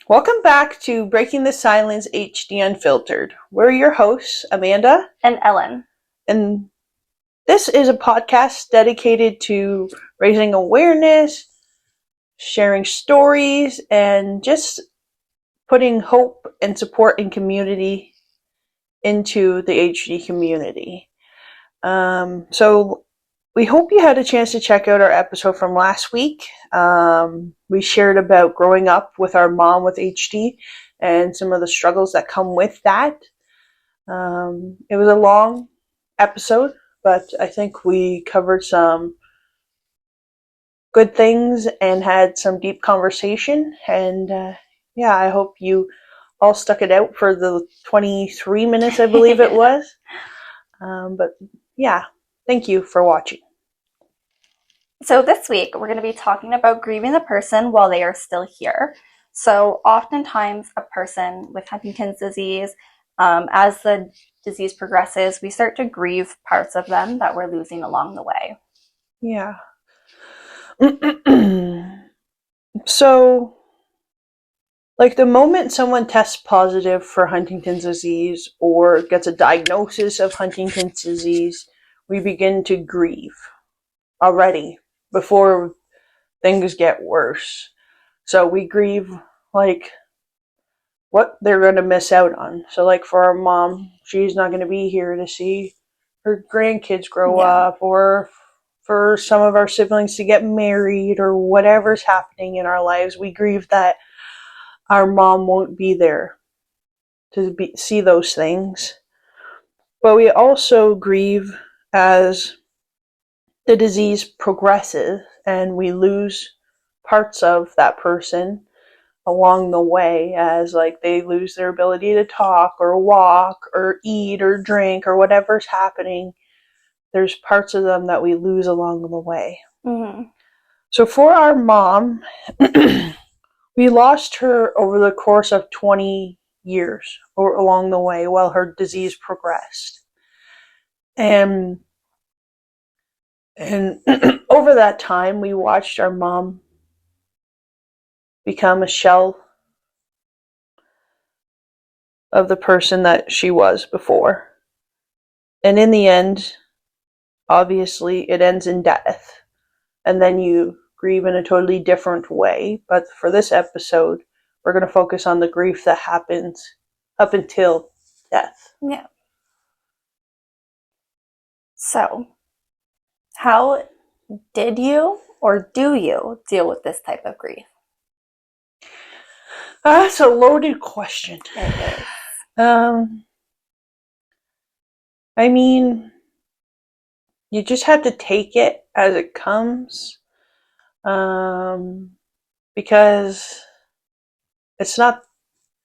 Welcome back to Breaking the Silence HD Unfiltered. We're your hosts, Amanda and Ellen. And this is a podcast dedicated to raising awareness, sharing stories, and just putting hope and support and community into the HD community. So we hope you had a chance to check out our episode from last week. We shared about growing up with our mom with HD and some of the struggles that come with that. It was a long episode, but I think we covered some good things and had some deep conversation. And I hope you all stuck it out for the 23 minutes, I believe it was. But thank you for watching. So this week, we're going to be talking about grieving the person while they are still here. So oftentimes, a person with Huntington's disease, as the disease progresses, we start to grieve parts of them that we're losing along the way. Yeah. So, like the moment someone tests positive for Huntington's disease or gets a diagnosis of Huntington's disease, we begin to grieve already before things get worse. So we grieve like what they're going to miss out on. So like for our mom, she's not going to be here to see her grandkids grow up, or for some of our siblings to get married, or whatever's happening in our lives. We grieve that our mom won't be there to see those things. But we also grieve as the disease progresses and we lose parts of that person along the way, as like they lose their ability to talk or walk or eat or drink or whatever's happening. There's parts of them that we lose along the way. Mm-hmm. So for our mom, we lost her over the course of 20 years or along the way while her disease progressed. And over that time, we watched our mom become a shell of the person that she was before. And in the end, obviously, it ends in death. And then you grieve in a totally different way. But for this episode, we're going to focus on the grief that happens up until death. Yeah. So, how did you or do you deal with this type of grief? That's a loaded question. It is. I mean, you just have to take it as it comes, because it's not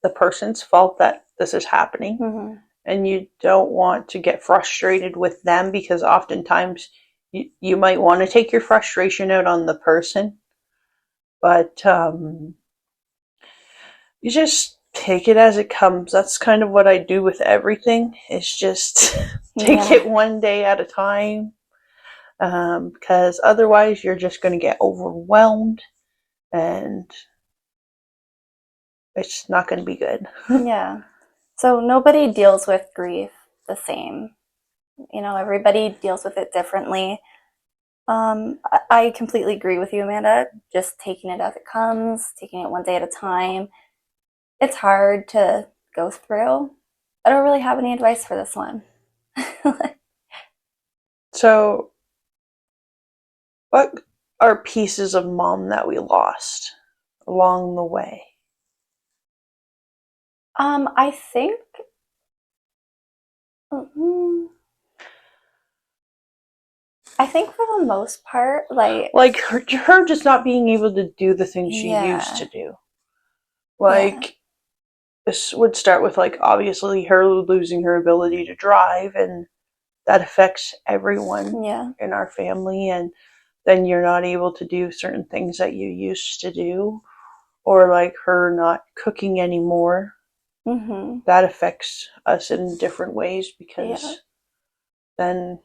the person's fault that this is happening. Mm-hmm. And you don't want to get frustrated with them, because oftentimes you might want to take your frustration out on the person, but you just take it as it comes. That's kind of what I do with everything. It's just take it one day at a time, because otherwise you're just going to get overwhelmed and it's not going to be good. Yeah. So nobody deals with grief the same. You know, everybody deals with it differently. I completely agree with you, Amanda. Just taking it as it comes, taking it one day at a time. It's hard to go through. I don't really have any advice for this one. So, what are pieces of mom that we lost along the way? I think for the most part, like her just not being able to do the things she used to do. Like, this would start with, like, obviously her losing her ability to drive, and that affects everyone in our family. And then you're not able to do certain things that you used to do, or like her not cooking anymore. Mm-hmm. That affects us in different ways, because then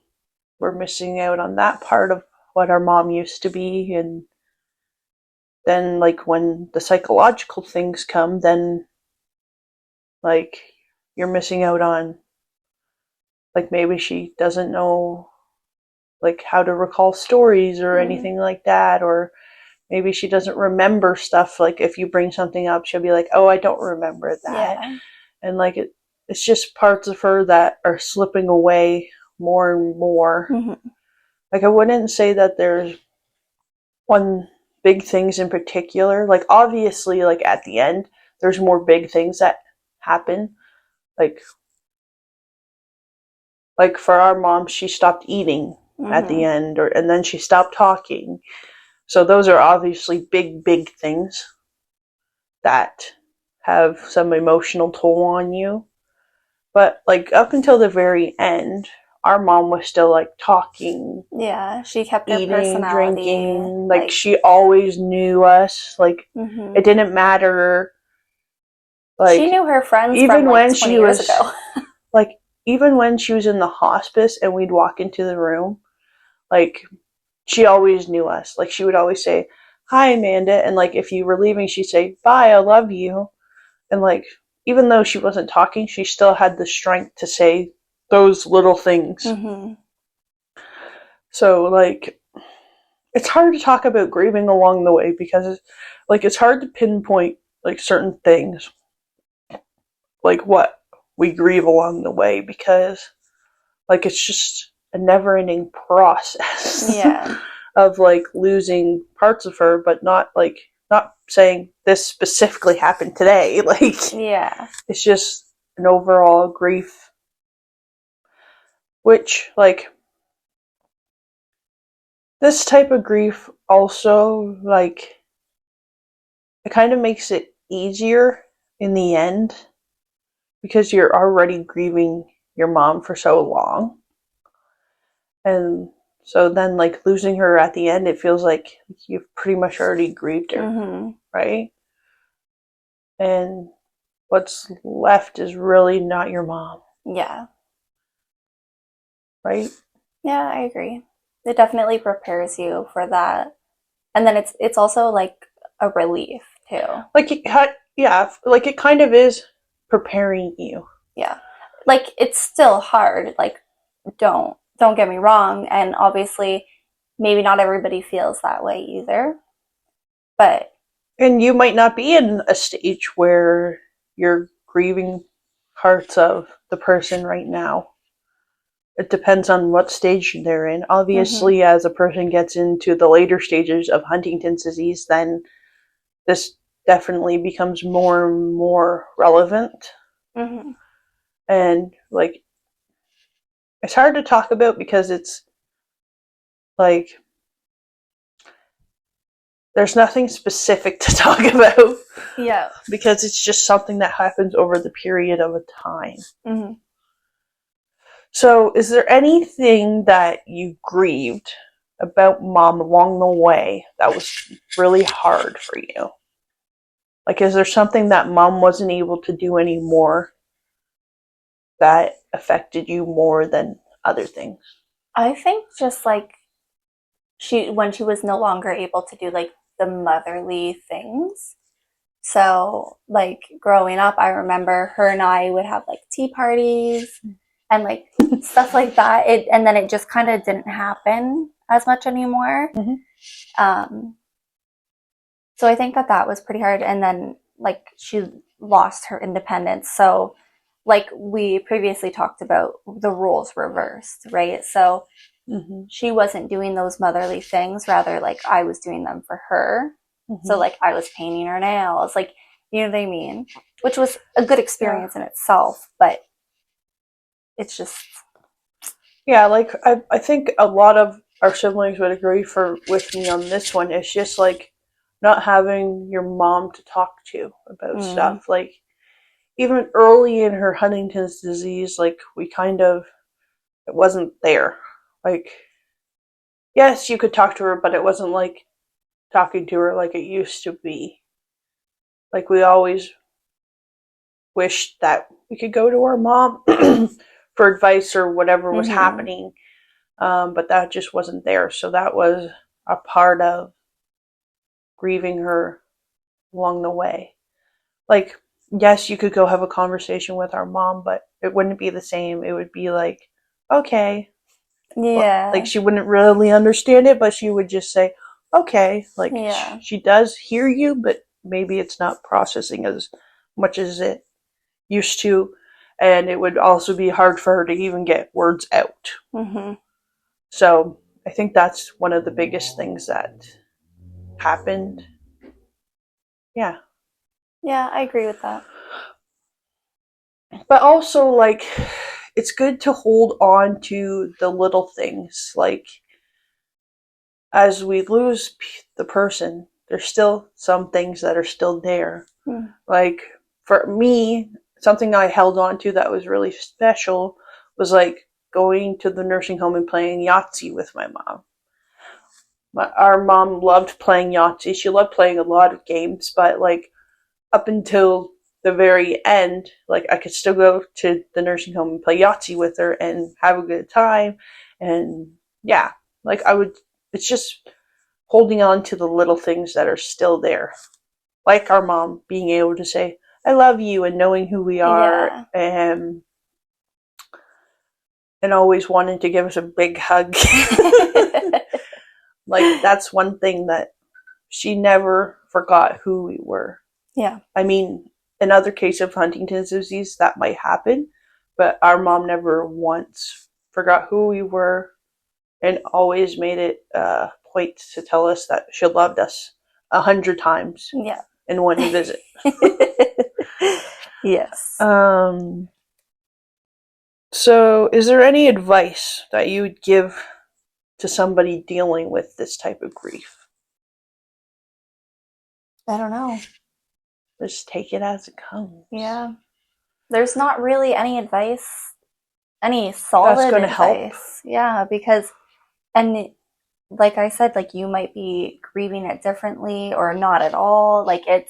we're missing out on that part of what our mom used to be. And then like when the psychological things come, then like you're missing out on, like maybe she doesn't know like how to recall stories or anything like that, or maybe she doesn't remember stuff. Like if you bring something up, she'll be like, oh, I don't remember that. Yeah. And like it's just parts of her that are slipping away more and more. Mm-hmm. Like I wouldn't say that there's one big things in particular. Like obviously like at the end there's more big things that happen. Like for our mom, she stopped eating at the end, and then she stopped talking. So those are obviously big things that have some emotional toll on you. But like up until the very end, our mom was still like talking. Yeah, she kept her eating, personality. drinking. Like she always knew us. Like it didn't matter. Like she knew her friends even from like when 20 she years was ago. like even when she was in the hospice and we'd walk into the room, like she always knew us. Like she would always say, "Hi, Amanda," and like if you were leaving, she'd say, "Bye, I love you." And like even though she wasn't talking, she still had the strength to say those little things. So like it's hard to talk about grieving along the way because like it's hard to pinpoint like certain things, like what we grieve along the way, because like it's just a never ending process. Yeah. Of like losing parts of her, but not saying this specifically happened today. Like yeah, it's just an overall grief, which like this type of grief also like it kind of makes it easier in the end because you're already grieving your mom for so long. And so then like losing her at the end, it feels like you've pretty much already grieved her, right? And what's left is really not your mom. Yeah. Right? Yeah, I agree. It definitely prepares you for that. And then it's also like a relief too. Like like it kind of is preparing you. Yeah. Like it's still hard. Like don't get me wrong, and obviously maybe not everybody feels that way either. But and you might not be in a stage where you're grieving parts of the person right now. It depends on what stage they're in. Obviously, as a person gets into the later stages of Huntington's disease, then this definitely becomes more and more relevant. And like it's hard to talk about because it's like there's nothing specific to talk about. Yeah. Because it's just something that happens over the period of a time. So, is there anything that you grieved about mom along the way that was really hard for you? Like, is there something that mom wasn't able to do anymore that affected you more than other things? I think just like when she was no longer able to do like the motherly things. So like growing up, I remember her and I would have like tea parties and like stuff like that. And then it just kind of didn't happen as much anymore. So I think that was pretty hard. And then like she lost her independence. So like we previously talked about, the roles reversed, right? So she wasn't doing those motherly things, rather like I was doing them for her. So like I was painting her nails, like, you know what I mean? Which was a good experience in itself, but it's just like I think a lot of our siblings would agree with me on this one. It's just like not having your mom to talk to about stuff. Like even early in her Huntington's disease, like we kind of it wasn't there. Like yes, you could talk to her, but it wasn't like talking to her like it used to be. Like we always wished that we could go to our mom for advice or whatever was happening. But that just wasn't there. So that was a part of grieving her along the way. Like, yes, you could go have a conversation with our mom, but it wouldn't be the same. It would be like, okay. Yeah. Like, she wouldn't really understand it, but she would just say, okay. Like, Yeah. she does hear you, but maybe it's not processing as much as it used to. And it would also be hard for her to even get words out. Mm-hmm. So I think that's one of the biggest things that happened. Yeah. Yeah, I agree with that. But also, like, it's good to hold on to the little things. Like, as we lose the person, there's still some things that are still there. Mm. Like, for me, something I held on to that was really special was like going to the nursing home and playing Yahtzee with my mom. Our mom loved playing Yahtzee. She loved playing a lot of games, but like up until the very end, like I could still go to the nursing home and play Yahtzee with her and have a good time. And yeah, like I would, it's just holding on to the little things that are still there. Like our mom being able to say, I love you, and knowing who we are, Yeah. and always wanting to give us a big hug. Like, that's one thing that she never forgot who we were. Yeah. I mean, in other cases of Huntington's disease, that might happen, but our mom never once forgot who we were and always made it a point to tell us that she loved us 100 times Yeah. in one visit. Yes. So, is there any advice that you would give to somebody dealing with this type of grief? I don't know. Just take it as it comes. Yeah. There's not really any advice, any solid That's gonna advice. help. Yeah, because, and like I said, like you might be grieving it differently or not at all. Like it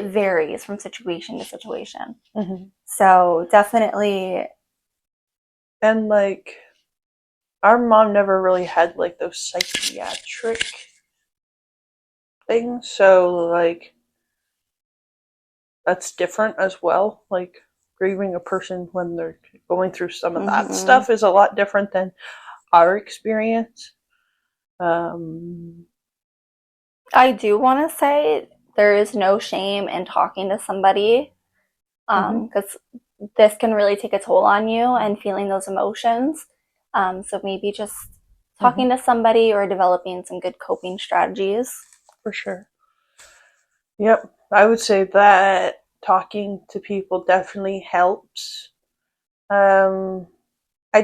varies from situation to situation. Mm-hmm. So definitely. And like, our mom never really had like those psychiatric things, so like that's different as well. Like, grieving a person when they're going through some of that stuff is a lot different than our experience. I do want to say there is no shame in talking to somebody, because this can really take a toll on you and feeling those emotions. So maybe just talking to somebody or developing some good coping strategies. For sure. Yep. I would say that talking to people definitely helps. I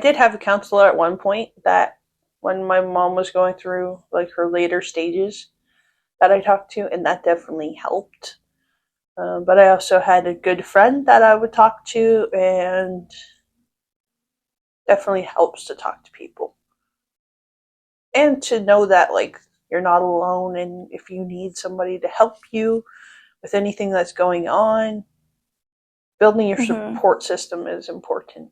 did have a counselor at one point that when my mom was going through like her later stages that I talked to, and that definitely helped. But I also had a good friend that I would talk to, and definitely helps to talk to people. And to know that like you're not alone, and if you need somebody to help you with anything that's going on, building your support system is important.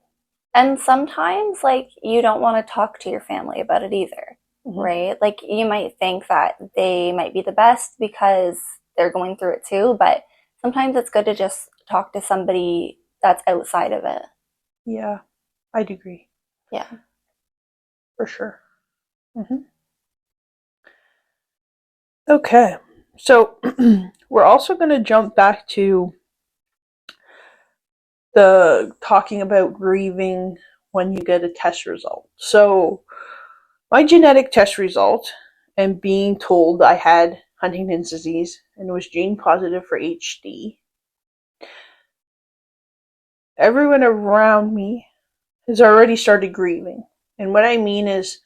And sometimes like you don't want to talk to your family about it either, right? Like you might think that they might be the best because they're going through it too, but sometimes it's good to just talk to somebody that's outside of it. Yeah, I'd agree. Yeah. For sure. Okay, so we're also going to jump back to the talking about grieving when you get a test result. So, my genetic test result and being told I had Huntington's disease and was gene positive for HD, everyone around me has already started grieving. And what I mean is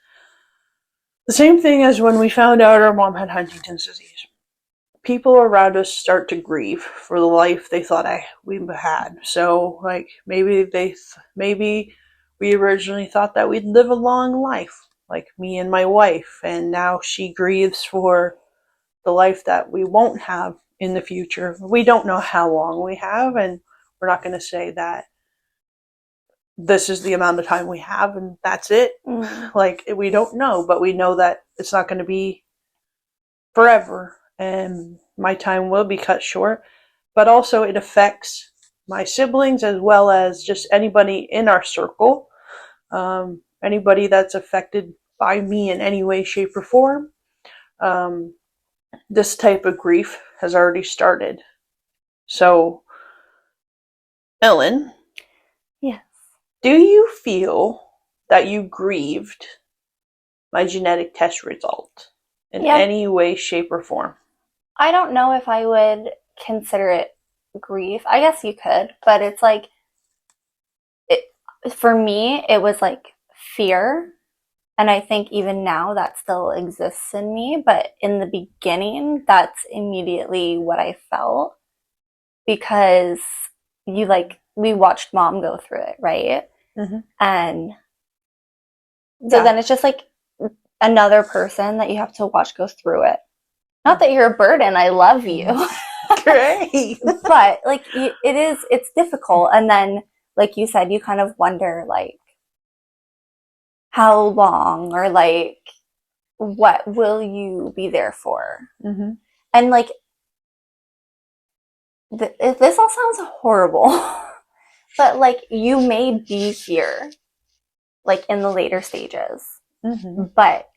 the same thing as when we found out our mom had Huntington's disease. People around us start to grieve for the life they thought we had. So, like, maybe we originally thought that we'd live a long life, like me and my wife, and now she grieves for the life that we won't have in the future. We don't know how long we have, and we're not going to say that this is the amount of time we have and that's it. Like, we don't know, but we know that it's not going to be forever, and my time will be cut short. But also, it affects my siblings as well as just anybody in our circle, anybody that's affected by me in any way, shape, or form. Um, this type of grief has already started. So, Ellen, Yes. do you feel that you grieved my genetic test result in Yeah. any way, shape, or form? I don't know if I would consider it grief. I guess you could, but it's like it for me it was like fear, and I think even now that still exists in me, but in the beginning that's immediately what I felt because you like we watched mom go through it, right? Mm-hmm. And so then it's just like another person that you have to watch go through it. Not that you're a burden, I love you. Great. But like it's difficult, and then like you said, you kind of wonder like how long or like what will you be there for? Mm-hmm. And like this all sounds horrible, but like you may be here like in the later stages, Mm-hmm. but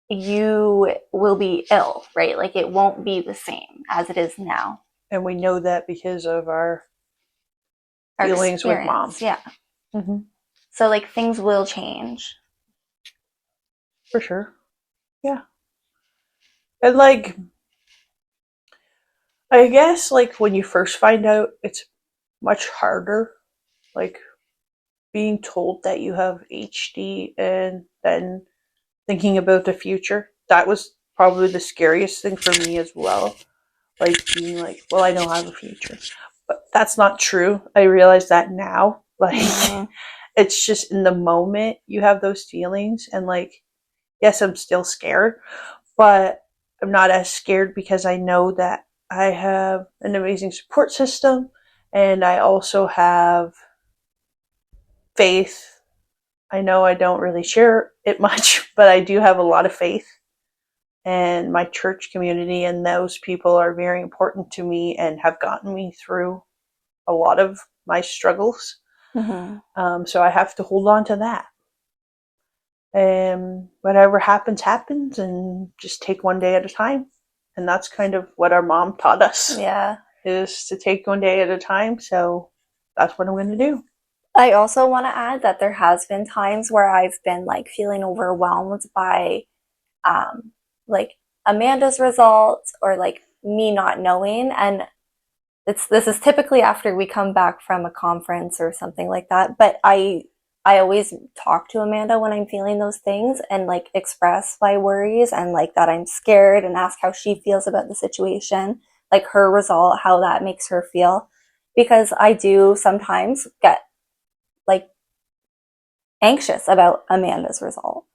you will be ill, right? Like it won't be the same as it is now. And we know that because of our feelings with mom. Yeah. Mm-hmm. So like things will change. For sure. Yeah. And like, I guess like when you first find out, it's much harder. Like being told that you have HD and then thinking about the future. That was probably the scariest thing for me as well. Like being like, well, I don't have a future. But that's not true. I realize that now. Like, it's just in the moment you have those feelings. And like, yes, I'm still scared, but I'm not as scared because I know that I have an amazing support system and I also have faith. I know I don't really share it much, but I do have a lot of faith. And my church community and those people are very important to me and have gotten me through a lot of my struggles. Mm-hmm. So I have to hold on to that. And whatever happens, happens, and just take one day at a time. And that's kind of what our mom taught us. Yeah. Is to take one day at a time. So that's what I'm going to do. I also want to add that there has been times where I've been like feeling overwhelmed by like Amanda's results or like me not knowing, and this is typically after we come back from a conference or something like that, but I always talk to Amanda when I'm feeling those things and like express my worries and like that I'm scared and ask how she feels about the situation, like her result, how that makes her feel, because I do sometimes get like anxious about Amanda's result.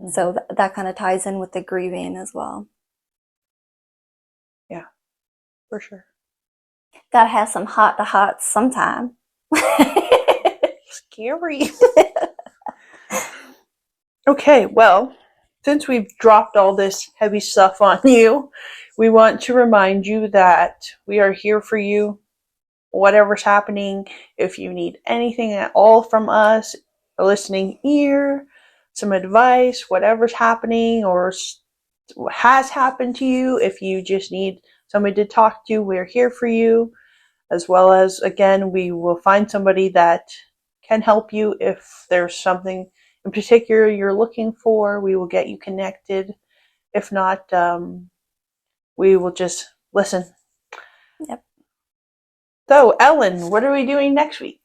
Mm-hmm. So that kind of ties in with the grieving as well. Yeah, for sure. Gotta have some heart to hearts sometime. Scary. Okay, well, since we've dropped all this heavy stuff on you, we want to remind you that we are here for you, whatever's happening. If you need anything at all from us, a listening ear, some advice, whatever's happening or has happened to you, if you just need somebody to talk to, we're here for you. As well as, again, we will find somebody that can help you if there's something in particular you're looking for. We will get you connected. If not, we will just listen. Yep. So, Ellen, what are we doing next week?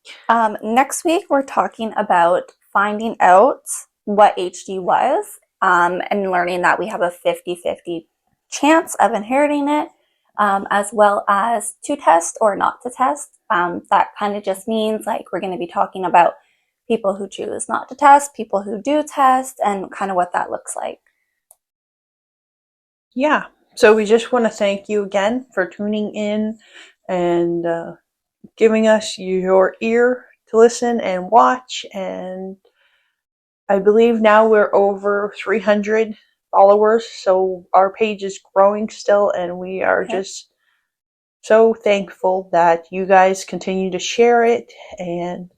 Next week, we're talking about finding out what HD was and learning that we have a 50-50 chance of inheriting it, as well as to test or not to test. That kind of just means like we're going to be talking about people who choose not to test, people who do test, and kind of what that looks like. Yeah. So we just want to thank you again for tuning in and giving us your ear to listen and watch. And I believe now we're over 300 followers, so our page is growing still, and we are just so thankful that you guys continue to share it and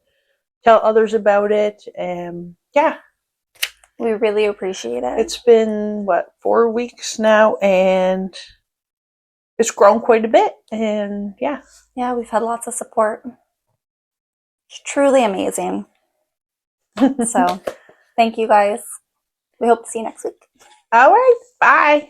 tell others about it. And yeah, we really appreciate it. it's been 4 weeks now, and it's grown quite a bit. And yeah, we've had lots of support. It's truly amazing. So thank you guys. We hope to see you next week. All right, bye.